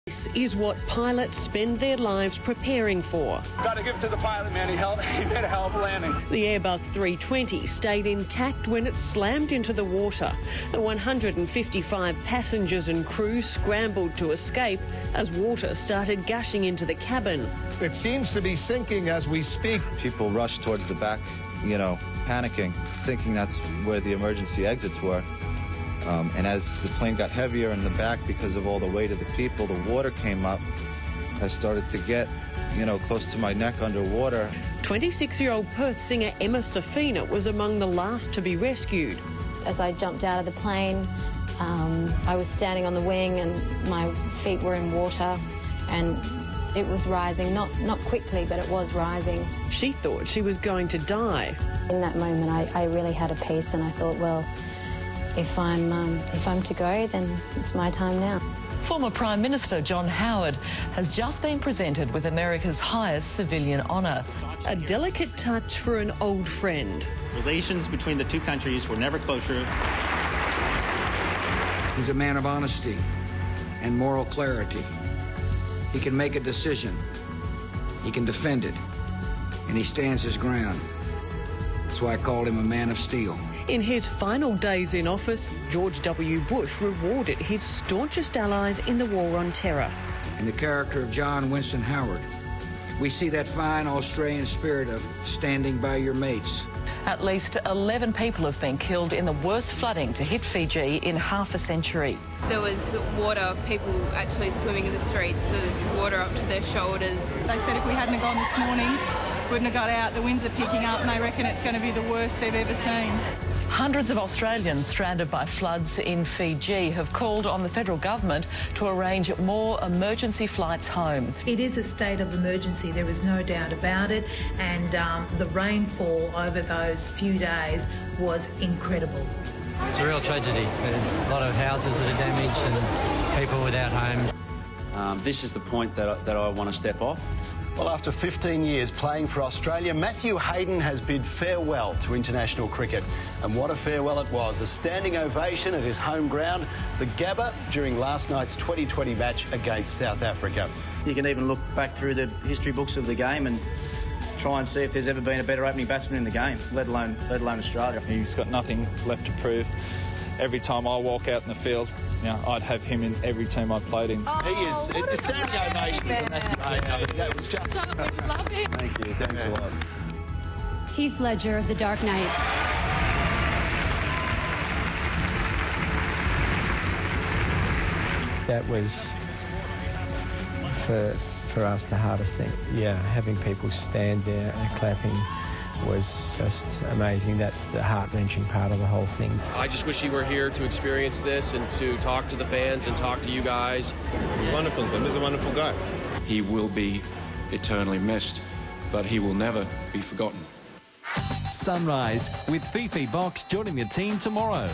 This is what pilots spend their lives preparing for. Got to give it to the pilot, man. He made a hell of a landing. The Airbus 320 stayed intact when it slammed into the water. The 155 passengers and crew scrambled to escape as water started gushing into the cabin. It seems to be sinking as we speak. People rushed towards the back, panicking, thinking that's where the emergency exits were. And as the plane got heavier in the back because of all the weight of the people, the water came up. I started to get, close to my neck underwater. 26-year-old Perth singer Emma Safina was among the last to be rescued. As I jumped out of the plane, I was standing on the wing and my feet were in water and it was rising, not quickly, but it was rising. She thought she was going to die. In that moment, I really had a peace and I thought, well, if I'm to go, then it's my time now. Former Prime Minister John Howard has just been presented with America's highest civilian honour. A delicate touch for an old friend. Relations between the two countries were never closer. He's a man of honesty and moral clarity. He can make a decision. He can defend it. And he stands his ground. That's why I called him a man of steel. In his final days in office, George W. Bush rewarded his staunchest allies in the war on terror. In the character of John Winston Howard, we see that fine Australian spirit of standing by your mates. At least 11 people have been killed in the worst flooding to hit Fiji in half a century. There was water, people actually swimming in the streets. There was water up to their shoulders. They said if we hadn't gone this morning, we wouldn't have got out. The winds are picking up and they reckon it's going to be the worst they've ever seen. Hundreds of Australians stranded by floods in Fiji have called on the federal government to arrange more emergency flights home. It is a state of emergency, there is no doubt about it, and the rainfall over those few days was incredible. It's a real tragedy. There's a lot of houses that are damaged and people without homes. This is the point that I want to step off. Well, after 15 years playing for Australia, Matthew Hayden has bid farewell to international cricket. And what a farewell it was. A standing ovation at his home ground, the Gabba, during last night's 2020 match against South Africa. You can even look back through the history books of the game and try and see if there's ever been a better opening batsman in the game, let alone Australia. He's got nothing left to prove. Every time I walk out in the field, I'd have him in every team I played in. He is a standing ovation for Matthew Hayden. I think that was just... Love him. Thank you. Thanks a lot. Heath Ledger, The Dark Knight. That was, for us, the hardest thing. Yeah, having people stand there and clapping was just amazing. That's the heart-wrenching part of the whole thing. I just wish he were here to experience this and to talk to the fans and talk to you guys. He's wonderful. He's a wonderful guy. He will be eternally missed, but he will never be forgotten. Sunrise with Fifi Box joining the team tomorrow.